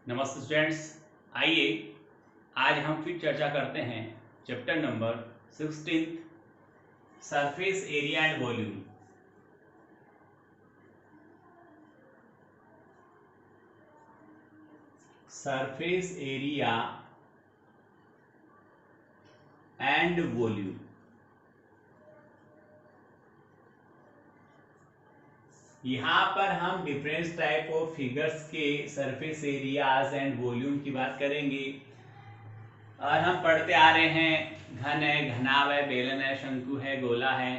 नमस्ते स्टूडेंट्स, आइए आज हम फिर चर्चा करते हैं chapter number 16 surface area and volume. Surface area and volume. यहाँ पर हम डिफरेंट टाइप ऑफ फिगर्स के सरफेस एरियाज एंड वॉल्यूम की बात करेंगे। और हम पढ़ते आ रहे हैं घन है, घनाभ है, बेलन है, शंकु है, गोला है,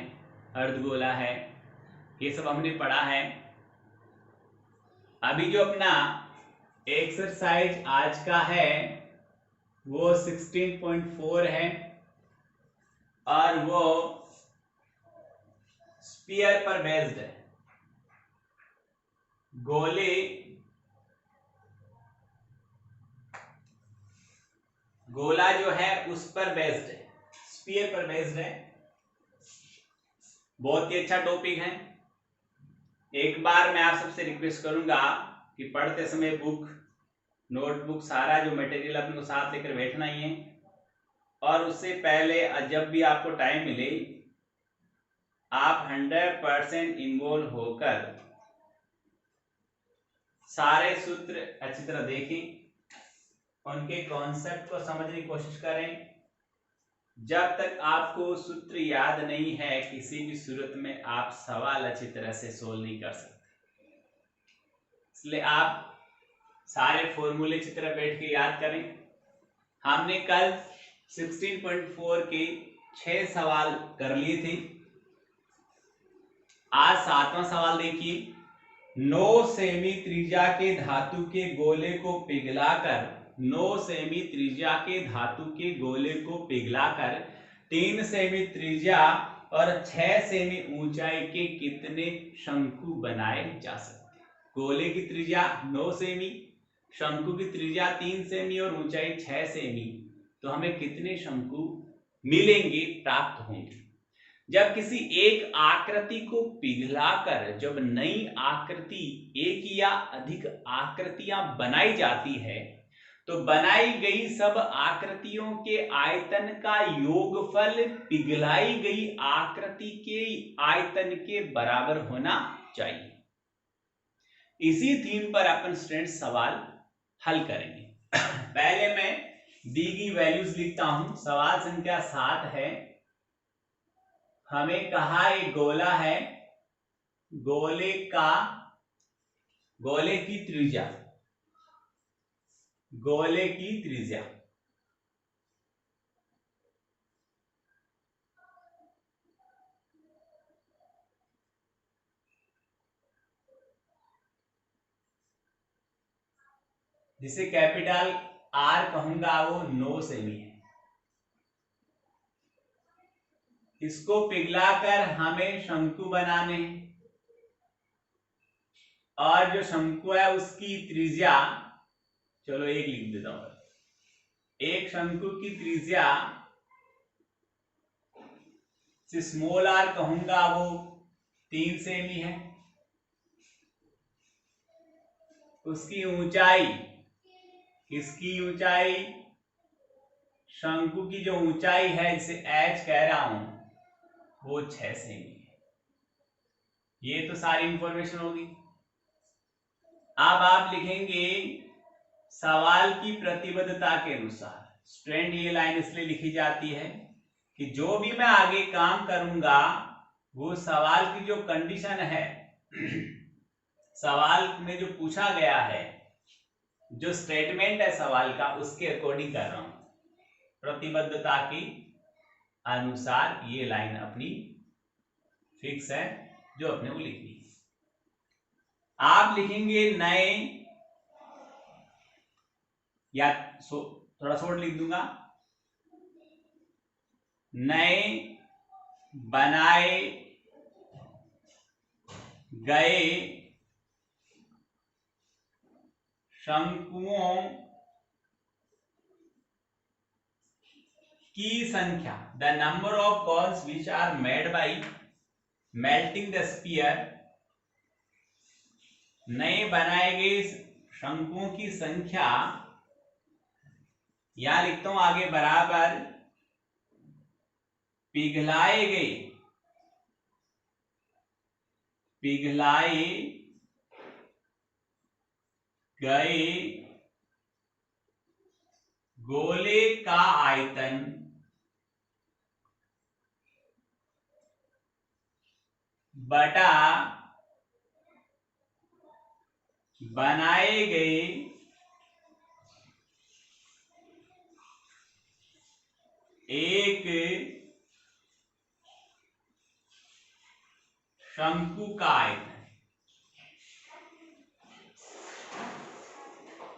अर्धगोला है, ये सब हमने पढ़ा है। अभी जो अपना एक्सरसाइज आज का है वो 16.4 है और वो स्पीयर पर बेस्ड है। गोला जो है उस पर बेस्ड है, स्पीयर पर बेस्ड है। बहुत ही अच्छा टॉपिक है। एक बार मैं आप सबसे रिक्वेस्ट करूंगा कि पढ़ते समय बुक, नोटबुक, सारा जो मटेरियल अपने को साथ लेकर बैठना ही है। और उससे पहले जब भी आपको टाइम मिले आप 100% इन्वॉल्व होकर सारे सूत्र अच्छी तरह देखें, उनके कॉन्सेप्ट को समझने की कोशिश करें। जब तक आपको सूत्र याद नहीं है किसी भी सूरत में आप सवाल अच्छी तरह से सोल्व नहीं कर सकते। इसलिए आप सारे फॉर्मूले अच्छी तरह बैठ के याद करें। हमने कल 16.4 के 6 सवाल कर लिए थे। आज 7वां सवाल देखिए। 9 सेमी त्रिज्या के धातु के गोले को पिघलाकर 9 सेमी त्रिज्या के धातु के गोले को पिघलाकर 3 सेमी त्रिज्या और 6 सेमी ऊंचाई के कितने शंकु बनाए जा सकते हैं। गोले की त्रिज्या 9 सेमी, शंकु की त्रिज्या 3 सेमी और ऊंचाई 6 सेमी, तो हमें कितने शंकु मिलेंगे, प्राप्त होंगे। जब किसी एक आकृति को पिघलाकर जब नई आकृति, एक या अधिक आकृतियां बनाई जाती है तो बनाई गई सब आकृतियों के आयतन का योगफल पिघलाई गई आकृति के आयतन के बराबर होना चाहिए। इसी थीम पर अपन स्टूडेंट सवाल हल करेंगे। पहले मैं दी गई वैल्यूज लिखता हूं। सवाल संख्या 7 है। हमें कहा एक गोला है, गोले की त्रिज्या, गोले की त्रिज्या जिसे कैपिटल आर कहूंगा वो 9 सेमी है। इसको पिघलाकर हमें शंकु बनाने हैं और जो शंकु है उसकी त्रिज्या, चलो 1 लिख देता हूं। एक शंकु की त्रिज्या से स्मॉल आर कहूंगा वो 3 सेमी है। उसकी ऊंचाई, इसकी ऊंचाई, शंकु की जो ऊंचाई है जिसे एच कह रहा हूं वो 6 सेमी है। ये तो सारी इंफॉर्मेशन होगी। अब आप लिखेंगे सवाल की प्रतिबद्धता के अनुसार। स्टूडेंट ये लाइन इसलिए लिखी जाती है कि जो भी मैं आगे काम करूंगा वो सवाल की जो कंडीशन है, सवाल में जो पूछा गया है, जो स्टेटमेंट है सवाल का, उसके अकॉर्डिंग कर रहा हूं। प्रतिबद्धता के अनुसार ये लाइन अपनी फिक्स है जो अपने को लिखनी है। आप लिखेंगे नए, या थोड़ा शॉर्ट लिख दूंगा, नए बनाए गए शंकुओं की संख्या, the number of balls which are made by melting the sphere. नए बनाए गए शंकुओं की संख्या, यहां लिखता हूं आगे, बराबर पिघलाए गए गोले का आयतन बटा बनाए गए एक शंकु का आयतन।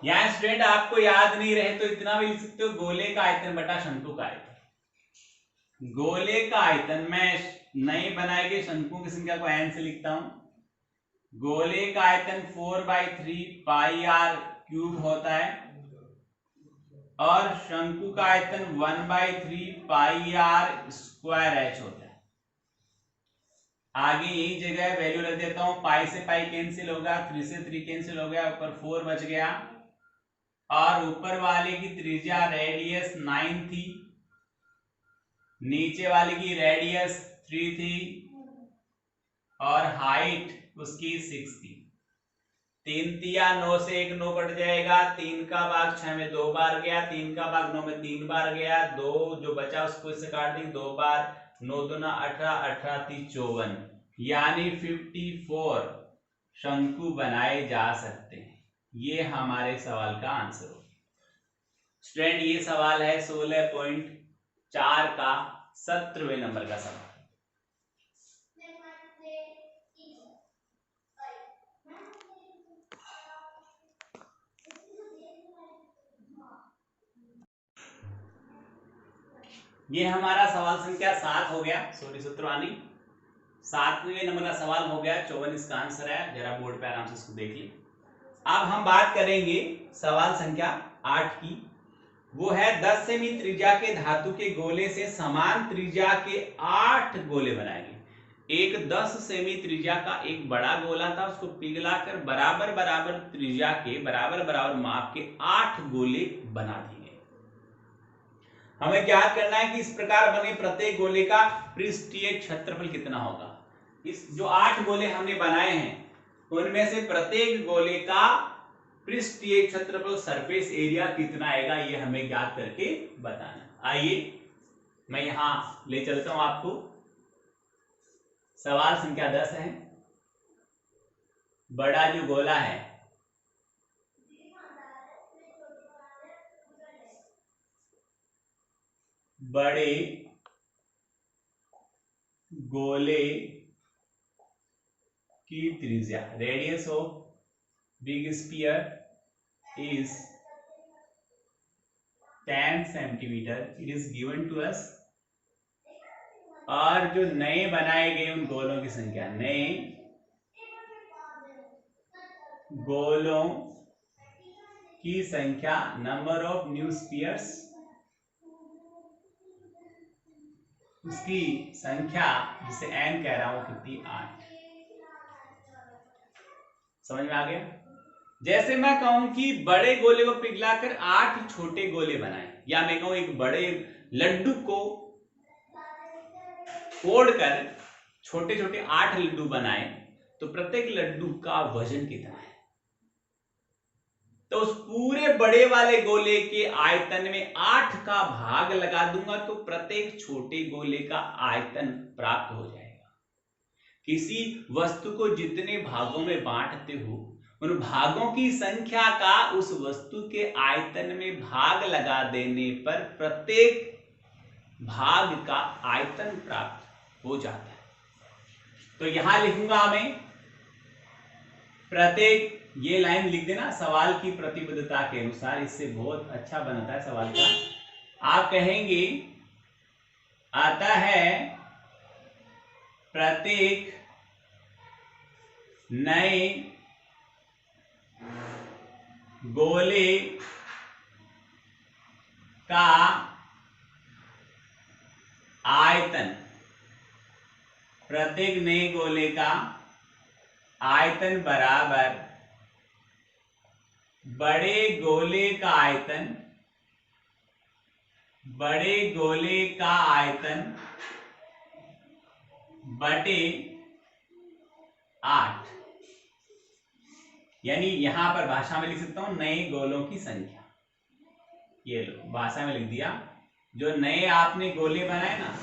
यहां स्टूडेंट आपको याद नहीं रहे तो इतना भी लिख सकते हो, गोले का आयतन बटा शंकु का आयतन। गोले का आयतन, मैं नए बनाए गए शंकुओं की संख्या को n से लिखता हूं। गोले का आयतन 4/3 पाई आर क्यूब होता है और शंकु का आयतन 1/3 पाई आर स्क्वायर एच होता है। आगे यही जगह वैल्यू रख देता हूं, पाई से पाई कैंसिल होगा, 3 से 3 कैंसिल हो गया, ऊपर 4 बच गया और ऊपर वाले की त्रिज्या रेडियस 9 थी, नीचे वाले की रेडियस 3 थी और हाइट उसकी 6 थी। 3 तिया 9 से 1 9 कट जाएगा, 3 का भाग 6 में 2 बार गया, 3 का भाग 9 में 3 बार गया, 2 जो बचा उसको इससे काट देंगे 2 बार, 9 दूना 18, 18 3 54, यानी 54 शंकु बनाए जा सकते हैं। ये हमारे सवाल का आंसर हो। स्टूडेंट ये सवाल है 16.4 का 17वें नंबर का सवाल। ये हमारा सवाल संख्या 7 हो गया, सॉरी 17वानी 7वें नंबर का सवाल हो गया। 54 इसका आंसर है, जरा बोर्ड पे आराम से इसको देख लीजिए। अब हम बात करेंगे सवाल संख्या 8 की। वो है 10 सेमी त्रिज्या के धातु के गोले से समान त्रिज्या के 8 गोले बनाएंगे। एक 10 सेमी त्रिज्या का एक बड़ा गोला था, उसको पिघलाकर बराबर बराबर त्रिज्या के बराबर बराबर माप के 8 गोले बना दिए। हमें ज्ञात करना है कि इस प्रकार बने प्रत्येक गोले का पृष्ठीय क्षेत्रफल कितना होगा। इस जो 8 गोले हमने बनाए हैं उनमें से प्रत्येक गोले का पृष्ठीय क्षेत्रफल सरफेस एरिया कितना आएगा, ये हमें ज्ञात करके बताना। आइए मैं यहां ले चलता हूं आपको। सवाल संख्या 10 है। बड़ा जो गोला है बड़े गोले की त्रिज्या, radius of big sphere is 10 centimetre, it is given to us. और जो नए बनाए गए उन गोलों की संख्या, नए गोलों की संख्या, नंबर ऑफ न्यू स्फीयर्स, उसकी संख्या जिसे n कह रहा हूं कितनी, 8। समझ में आ गया। जैसे मैं कहूं कि बड़े गोले को पिघलाकर 8 छोटे गोले बनाए, या मैं कहूं एक बड़े लड्डू को फोड़कर छोटे छोटे 8 लड्डू बनाए, तो प्रत्येक लड्डू का वजन कितना है। तो उस पूरे बड़े वाले गोले के आयतन में 8 का भाग लगा दूंगा तो प्रत्येक छोटे गोले का आयतन प्राप्त हो जाएगा। किसी वस्तु को जितने भागों में बांटते हो उन भागों की संख्या का उस वस्तु के आयतन में भाग लगा देने पर प्रत्येक भाग का आयतन प्राप्त हो जाता है। तो यहां लिखूंगा मैं प्रत्येक, ये लाइन लिख देना सवाल की प्रतिबद्धता के अनुसार, इससे बहुत अच्छा बनता है सवाल का। आप कहेंगे आता है प्रत्येक नए गोले का आयतन, प्रत्येक नए गोले का आयतन बराबर बड़े गोले का आयतन, बड़े गोले का आयतन बटे 8, यानी यहां पर भाषा में लिख सकता हूं नए गोलों की संख्या। ये लो भाषा में लिख दिया, जो नए आपने गोले बनाए ना,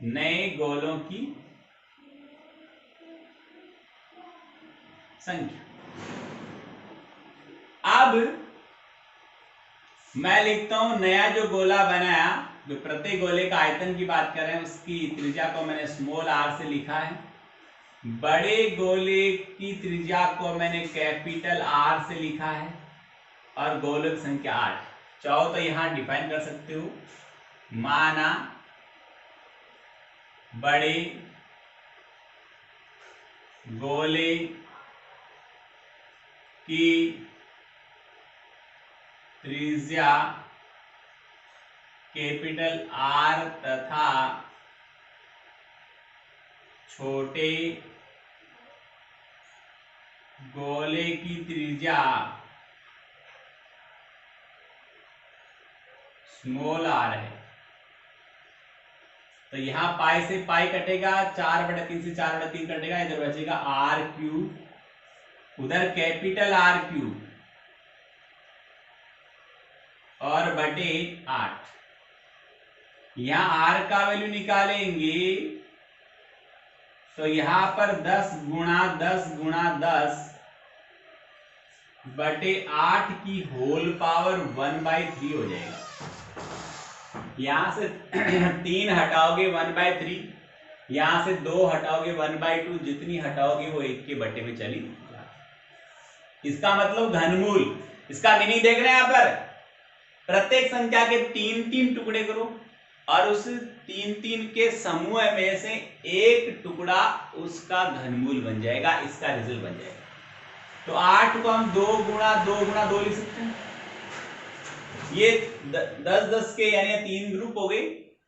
नए गोलों की संख्या। अब मैं लिखता हूं नया जो गोला बनाया, जो प्रत्येक गोले का आयतन की बात कर रहे हैं, उसकी त्रिज्या को मैंने स्मॉल आर से लिखा है, बड़े गोले की त्रिज्या को मैंने कैपिटल आर से लिखा है, और गोलों की संख्या 8। चाहो तो यहां डिफाइन कर सकते हो, माना बड़े गोले की त्रिज्या कैपिटल आर तथा छोटे गोले की त्रिज्या स्मॉल आर है। तो यहां पाई से पाई कटेगा, 4/3 से 4/3 कटेगा, इधर बचेगा आर क्यूब, उधर कैपिटल आर क्यूब और बटे 8। यहां आर का वैल्यू निकालेंगे तो यहां पर 10 गुणा 10 गुणा 10 बटे 8 की होल पावर 1/3 हो जाएगा। यहां से 3 हटाओगे 1/3, यहां से 2 हटाओगे 1/2, जितनी हटाओगे वो 1 के बटे में चली जाएगी। इसका मतलब घनमूल, इसका मीनिंग देख रहे हैं यहां पर, प्रत्येक संख्या के 3-3 टुकड़े करो और उस 3-3 के समूह में से एक टुकड़ा उसका घनमूल बन जाएगा, इसका रिजल्ट बन जाएगा। तो 8 को हम 2 गुणा 2 गुणा 2 लिख सकते हैं। ये 10-10 के यानी 3 ग्रुप हो गए,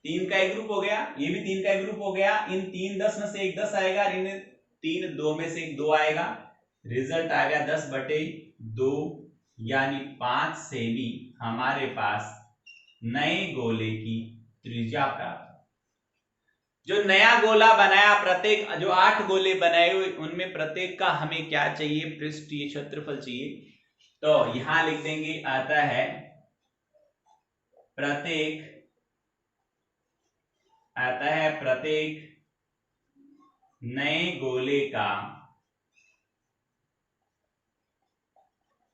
3 का एक ग्रुप हो गया, ये भी 3 का एक ग्रुप हो गया। इन 3 10 में से एक 10 आएगा, इन 3 2 में से एक 2 आएगा, रिजल्ट आ गया 10/2, यानी 5 सेमी हमारे पास नए गोले की त्रिज्या प्राप्त। जो नया गोला बनाया, प्रत्येक जो 8 गोले बनाए हुए उनमें प्रत्येक का हमें क्या चाहिए, पृष्ठीय क्षेत्रफल चाहिए। तो यहां लिख देंगे, आता है प्रत्येक नए गोले का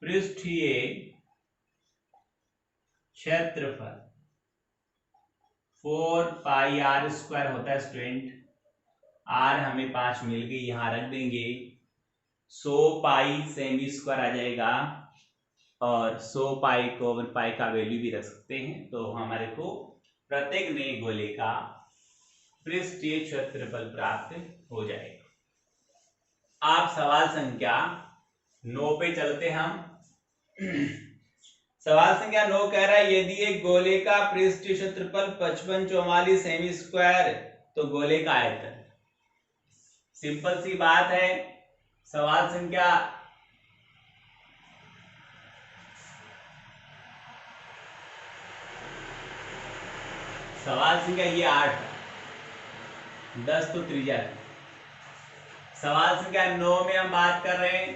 पृष्ठीय क्षेत्रफल 4πr² होता है स्टूडेंट। आर हमें 5 मिल गई, यहां रख देंगे, 100 पाई सेमी स्क्वायर आ जाएगा, और 100 पाई को पाई का वैल्यू भी रख सकते हैं। तो हमारे को प्रत्येक नए गोले का पृष्ठीय क्षेत्रफल प्राप्त हो जाएगा। आप सवाल संख्या 9 पे चलते हम। सवाल संख्या 9 कह रहा है, यदि एक गोले का पृष्ठीय क्षेत्रफल 5544 सेमी स्क्वायर तो गोले का आयतन। सिंपल सी बात है। सवाल संख्या ये 8, 10 तो त्रिज्या थी। सवाल संख्या 9 में हम बात कर रहे हैं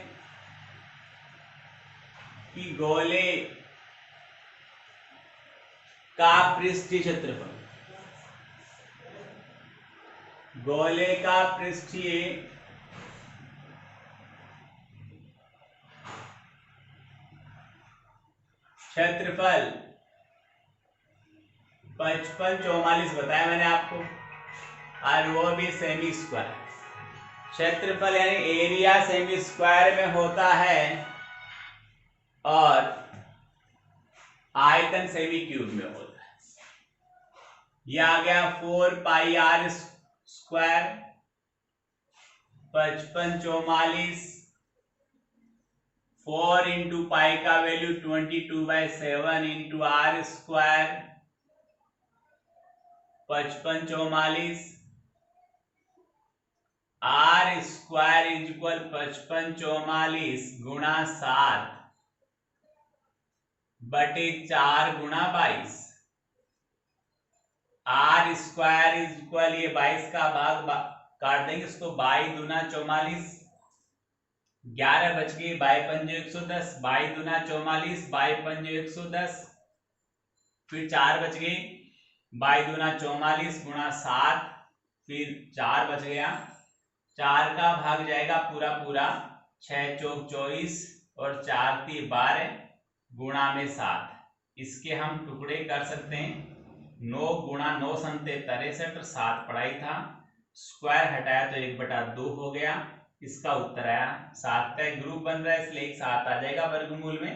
कि गोले का पृष्ठीय क्षेत्रफल, गोले का पृष्ठीय क्षेत्रफल 5544 बताया मैंने आपको, और वो भी सेमी स्क्वायर। क्षेत्रफल यानी एरिया सेमी स्क्वायर में होता है और आयतन सेमी क्यूब में होता है। यह आ गया 4πr², 5544, 4 इंटू पाई का value 22/7 into r square, 5544 r² is equal 5544 गुणा 7 बटे 4 गुणा 22। आर स्क्वायर इज इक्वल, ये 22 का भाग काट देंगे इसको, 22 दूना 44, 11 बच गई, 22 पंजे 110, 22 दूना 44, 22 पंजे 110, फिर 4 बच गई, 22 दूना 44 गुणा 7, फिर 4 बच गया, 4 का भाग जाएगा पूरा पूरा, 6 चौक 24 और 4 ती 12 गुणा में 7। इसके हम टुकड़े कर सकते हैं, 9 गुणा 9 संते 63 और 7 पढ़ाई था, स्क्वायर हटाया तो 1/2 हो गया। इसका उत्तर आया 7 का एक ग्रुप बन रहा है इसलिए 7 आ जाएगा वर्गमूल में,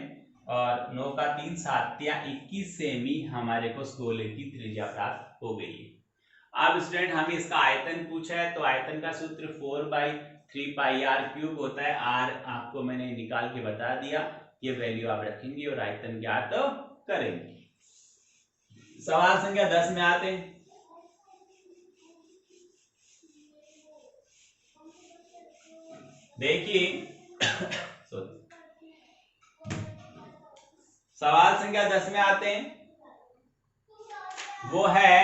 और 9 का 3 7 या 21 सेमी हमारे को इस गोले की त्रिज्या प्राप्त हो गई है। अब स्टूडेंट हमें इसका आयतन पूछा है, तो आयतन का सूत्र 4/3πr³ होता है। आर आपको मैंने निकाल के बता दिया, ये वैल्यू आप रखेंगे और आयतन ज्ञात तो करेंगे। सवाल संख्या 10 में आते हैं। देखिए सवाल संख्या 10 में आते हैं, वो है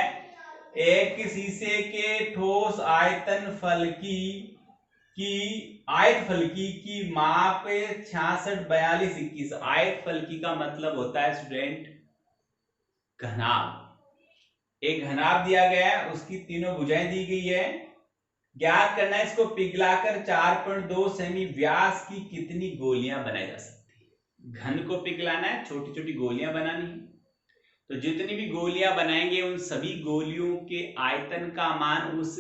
एक शीशे के ठोस आयतन फलकी की माप 66 42 21। आयत फलकी का मतलब होता है स्टूडेंट घनाभ। एक घनाभ दिया गया है, उसकी तीनों भुजाएं दी गई है, ज्ञात करना है इसको पिघलाकर 4.2 सेमी व्यास की कितनी गोलियां बनाई जा सकती है। घन को पिघलाना है, छोटी छोटी गोलियां बनानी है, तो जितनी भी गोलियां बनाएंगे उन सभी गोलियों के आयतन का मान उस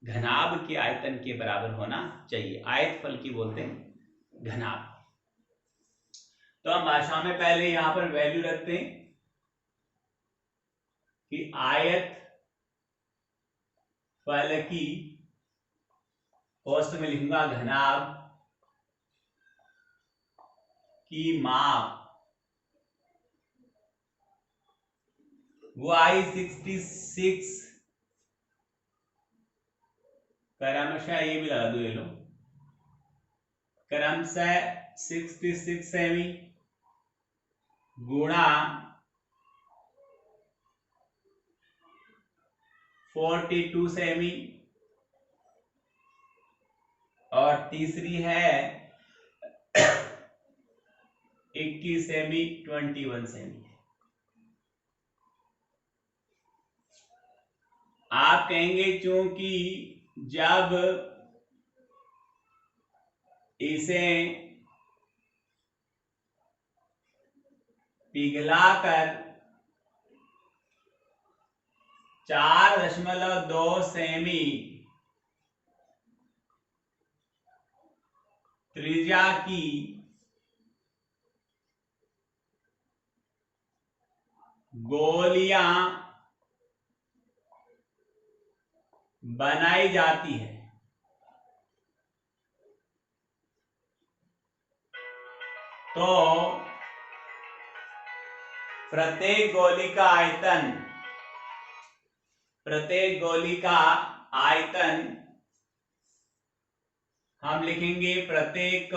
घनाभ के आयतन के बराबर होना चाहिए। आयत फलकी बोलते हैं घनाभ। तो हम भाषा में पहले यहां पर वैल्यू रखते हैं कि आयत फलकी, पोस्ट में लिखूंगा घनाभ की माप, वो आई 66, क्रमशः ये भी लगा दो, ये लो क्रमशः 66 सेमी गुणा 42 सेमी, और तीसरी है 21 सेमी 21 सेमी। आप कहेंगे क्योंकि जब इसे पिघलाकर 4.2 सेमी त्रिज्या की गोलियां बनाई जाती है, तो प्रत्येक गोली का आयतन हम लिखेंगे, प्रत्येक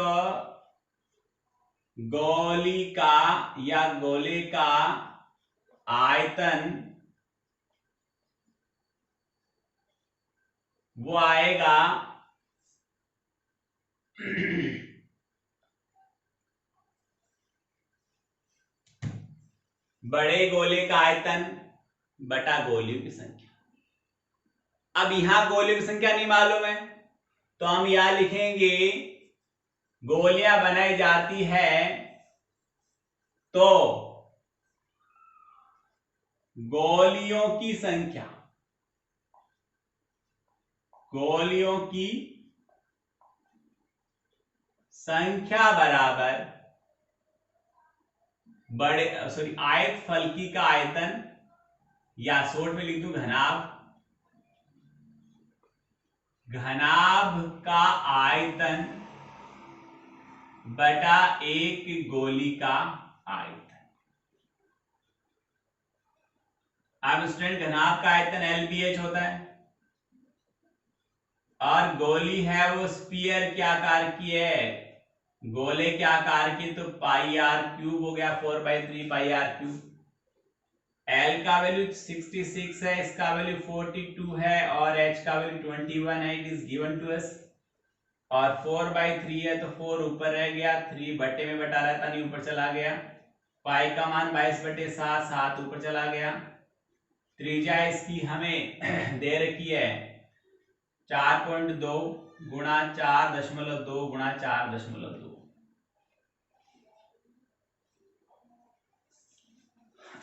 गोली का या गोले का आयतन वो आएगा बड़े गोले का आयतन बटा गोलियों की संख्या। अब यहां गोलियों की संख्या नहीं मालूम है, तो हम यहां लिखेंगे गोलियां बनाई जाती है, तो गोलियों की संख्या बराबर आयत फलकी का आयतन, या शॉर्ट में लिख दूं घनाभ का आयतन बटा एक गोली का आयतन। अब स्टूडेंट घनाभ का आयतन LBH होता है, और गोली है वो स्फीयर के आकार की है, गोले के आकार की, तो पाई आर क्यूब हो गया 4/3 पाई आर क्यूब। एल का वैल्यू 66 है, इसका वैल्यू 42 है और एच का वैल्यू 21 है। It is given to us. और 4/3 है तो 4 ऊपर रह गया, 3 बटे में बटा रहता नहीं, ऊपर चला गया। पाई का मान 22/7, 7 ऊपर चला गया। त्रिज्या इसकी हमें दे रखी है 4.2 गुणा 4.2 गुणा 4.2।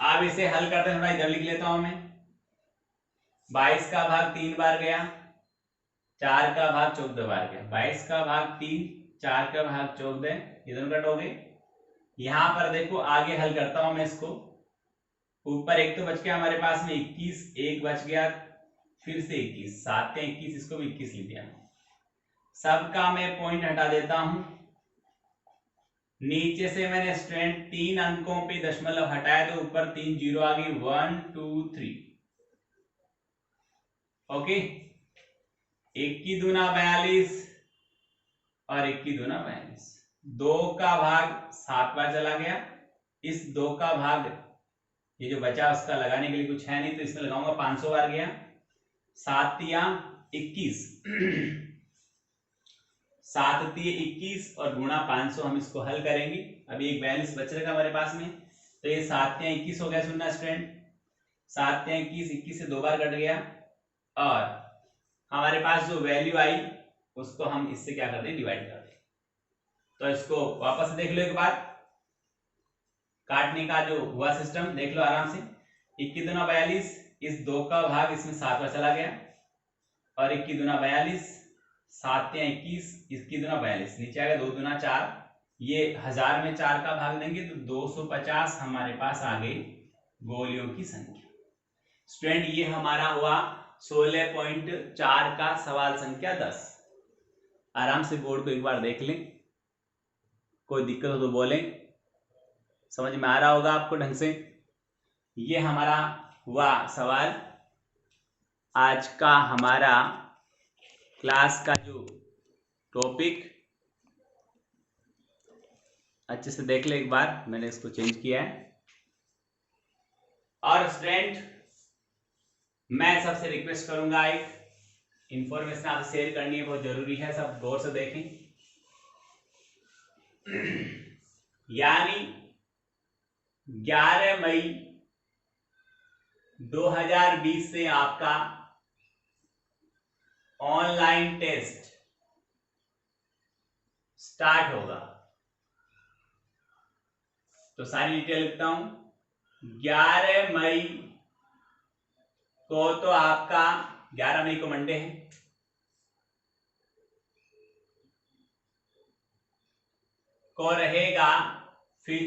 अब इसे हल करते हैं, थोड़ा इधर लिख लेता हूं मैं। 22 का भाग 3 बार गया, 4 का भाग 14 बार गया। 22 का भाग 3, 4 का भाग 14, इधर कट हो गए। यहां पर देखो आगे हल करता हूं मैं इसको। ऊपर एक तो बच गया हमारे पास में 21, एक बच गया फिर से 21, 7 के 21, इसको भी 21 लिख दिया। सबका मैं पॉइंट हटा देता हूं। नीचे से मैंने स्टूडेंट 3 अंकों पे दशमलव हटाया तो ऊपर 3 जीरो आ गई, 1 2 3। ओके, 1 दूना 42 और 1 दूना 42। 2 का भाग 7 बार चला गया। इस 2 का भाग ये जो बचा उसका लगाने के लिए कुछ है नहीं तो इसमें लगाऊंगा 500 बार गया। 7 तिया 21 7 तिये 21 और गुणा 500 हम इसको हल करेंगे। अभी एक 42 बच रखा हमारे पास में, तो ये 7 तिया 21 हो गया। सुनना स्टूडेंट, 7 तिया 21, 21 से 2 बार कट गया और हमारे पास जो वैल्यू आई उसको हम इससे क्या कर दें, डिवाइड कर दें। तो इसको वापस देख लो एक बार, काटने का जो हुआ सिस्टम देख लो आराम से। 21 दूना 42, इस 2 का भाग इसमें 7 बार चला गया और 21 दूना 42, 7 तिया 21, 21 दूना 42, नीचे आएगा 2 दूना 4। ये 1000 में 4 का भाग देंगे तो 250 हमारे पास आ गई गोलियों की संख्या। स्टूडेंट ये हमारा हुआ 16.4 का सवाल संख्या 10। आराम से बोर्ड को एक बार देख लें, कोई दिक्कत हो तो बोलें, समझ में आ रहा होगा आपको ढंग से। ये हमारा हुआ सवाल। आज का हमारा क्लास का जो टॉपिक अच्छे से देख ले एक बार, मैंने इसको चेंज किया है। और स्टूडेंट मैं सबसे रिक्वेस्ट करूंगा, एक इंफॉर्मेशन आपसे शेयर करनी है, बहुत जरूरी है, सब गौर से देखें। यानी 11 मई 2020 से आपका ऑनलाइन टेस्ट स्टार्ट होगा। तो सारी डिटेल लिखता हूं। 11 मई को तो आपका 11 मई को मंडे है, को रहेगा फिर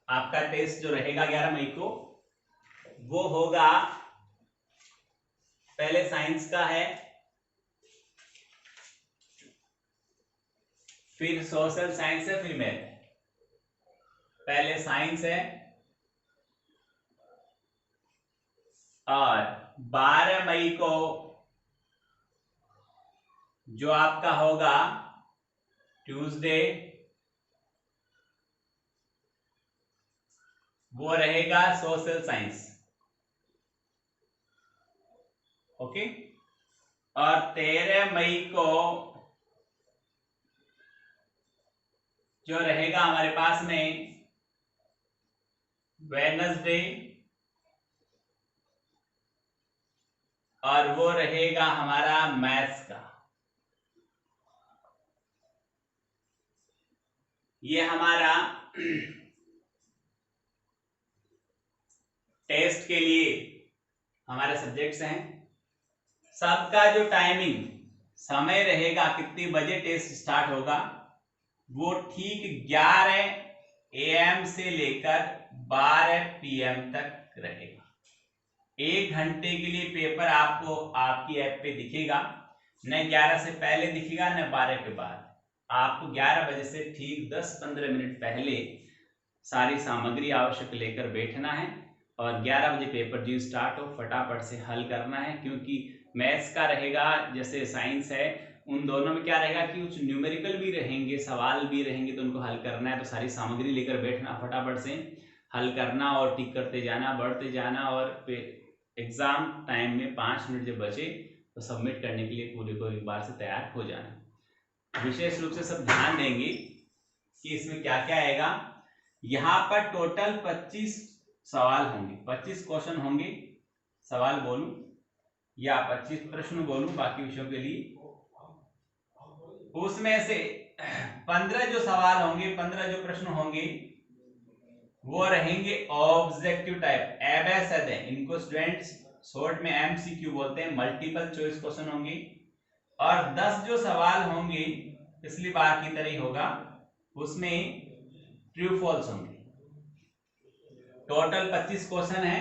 आपका टेस्ट जो रहेगा 11 मई को, वो होगा पहले साइंस का है, फिर सोशल साइंस है, फिर मैथ है। पहले साइंस है और 12 मई को जो आपका होगा ट्यूसडे, वो रहेगा सोशल साइंस। ओके, और 13 मई को जो रहेगा हमारे पास में वेडनेसडे, और वो रहेगा हमारा मैथ्स का। ये हमारा टेस्ट के लिए हमारे सब्जेक्ट्स हैं। सबका जो टाइमिंग समय रहेगा, कितने बजे टेस्ट स्टार्ट होगा, वो ठीक 11 AM से लेकर 12 PM तक रहेगा। 1 घंटे के लिए पेपर आपको आपकी ऐप पे दिखेगा, न 11 से पहले दिखेगा न 12 के बाद। आपको 11 बजे से ठीक 10-15 मिनट पहले सारी सामग्री आवश्यक लेकर बैठना है और 11 बजे पेपर जो स्टार्ट हो फटाफट से हल करना है, क्योंकि मैथ्स का रहेगा, जैसे साइंस है उन दोनों में क्या रहेगा कि कुछ न्यूमेरिकल भी रहेंगे, सवाल भी रहेंगे, तो उनको हल करना है। तो सारी सामग्री लेकर बैठना, फटाफट से हल करना और टिक करते जाना, बढ़ते जाना, और एग्जाम टाइम में 5 मिनट जब बचे तो सबमिट करने के लिए पूरे को एक बार से तैयार हो जाना। विशेष रूप से सब ध्यान देंगे कि इसमें क्या क्या आएगा। यहाँ पर टोटल 25 सवाल होंगे, 25 क्वेश्चन होंगे। सवाल बोलूं या 25 प्रश्न बोलूं बाकी विषयों के लिए। उसमें से 15 जो सवाल होंगे, 15 जो प्रश्न होंगे वो रहेंगे ऑब्जेक्टिव टाइप, एबीसीडी, इनको स्टूडेंट्स शॉर्ट में एमसीक्यू बोलते हैं, मल्टीपल चॉइस क्वेश्चन होंगे। और 10 जो सवाल होंगे पिछली बार की तरह ही होगा, उसमें ट्रू फॉल्स होंगे। टोटल 25 क्वेश्चन है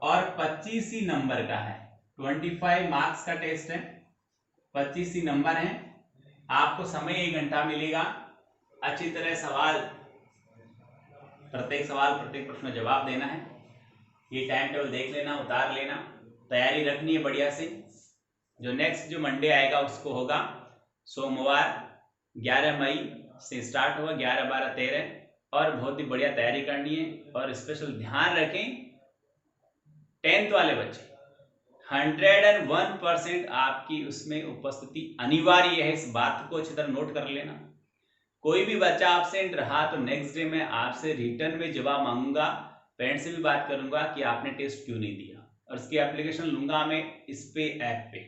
और 25 ही नंबर का है। 25 मार्क्स का टेस्ट है, 25 ही नंबर है। आपको समय 1 घंटा मिलेगा। अच्छी तरह सवाल, प्रत्येक सवाल प्रत्येक प्रश्न जवाब देना है। ये टाइम टेबल देख लेना, उतार लेना, तैयारी रखनी है बढ़िया से। जो नेक्स्ट जो मंडे आएगा उसको होगा सोमवार 11 मई से स्टार्ट होगा, 11, 12, 13, और बहुत ही बढ़िया तैयारी करनी है। और स्पेशल ध्यान रखें 10th वाले बच्चे 101% आपकी उसमें उपस्थिति अनिवार्य है। इस बात को अच्छी तरह नोट कर लेना। कोई भी बच्चा एब्सेंट रहा तो नेक्स्ट डे मैं आपसे रिटर्न में जवाब मांगूंगा, पेरेंट्स से भी बात करूंगा कि आपने टेस्ट क्यों नहीं दिया, और उसकी एप्लीकेशन लूंगा मैं इस पे ऐप पे,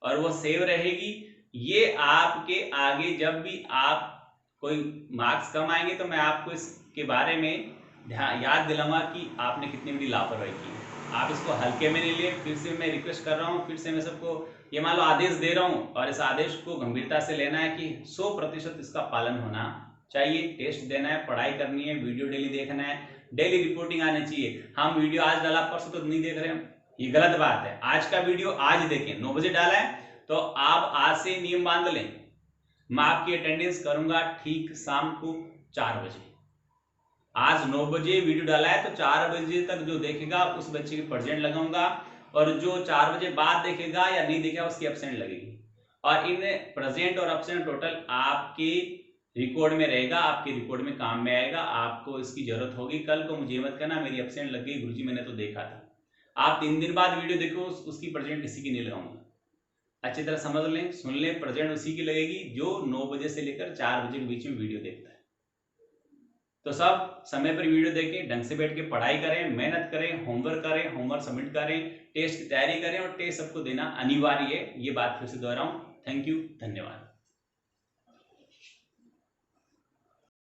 और वो सेव रहेगी। ये आपके आगे जब भी आप कोई मार्क्स कम आएंगे तो मैं आपको इसके बारे में याद दिलाऊंगा कि आपने कितनी बड़ी लापरवाही की। आप इसको हल्के में नहीं लिए। फिर से मैं रिक्वेस्ट कर रहा हूँ, फिर से मैं सबको ये मान लो आदेश दे रहा हूँ, और इस आदेश को गंभीरता से लेना है कि 100% इसका पालन होना चाहिए। टेस्ट देना है, पढ़ाई करनी है, वीडियो डेली देखना है, डेली रिपोर्टिंग आनी चाहिए। हम वीडियो आज डाला परसों तो नहीं देख रहे हम, ये गलत बात है। आज का वीडियो आज देखें, 9 बजे डाला है तो आप आज से नियम बांध लें। मैं आपकी अटेंडेंस करूंगा ठीक शाम को 4 बजे। आज 9 बजे वीडियो डाला है तो 4 बजे तक जो देखेगा उस बच्चे की प्रेजेंट लगाऊंगा, और जो 4 बजे बाद देखेगा या नहीं देखेगा उसकी एब्सेंट लगेगी। और इन प्रेजेंट और एब्सेंट टोटल आपके रिकॉर्ड में रहेगा, आपके रिकॉर्ड में काम में आएगा। आपको इसकी जरूरत होगी। कल को मुझे मत कहना मेरी एब्सेंट लग गई गुरुजी मैंने तो देखा था। आप 3 दिन बाद वीडियो देखो, उसकी प्रेजेंट किसी की नहीं लगाऊंगा। अच्छी तरह समझ लें, सुन लें, प्रेजेंट उसी की लगेगी जो 9 बजे से लेकर 4 बजे के बीच में वीडियो देखता है। तो सब समय पर वीडियो देखें, ढंग से बैठ के पढ़ाई करें, मेहनत करें, होमवर्क करें, होमवर्क सबमिट करें, टेस्ट की तैयारी करें, और टेस्ट सबको देना अनिवार्य है। ये बात फिर से दोहराऊं। थैंक यू, धन्यवाद।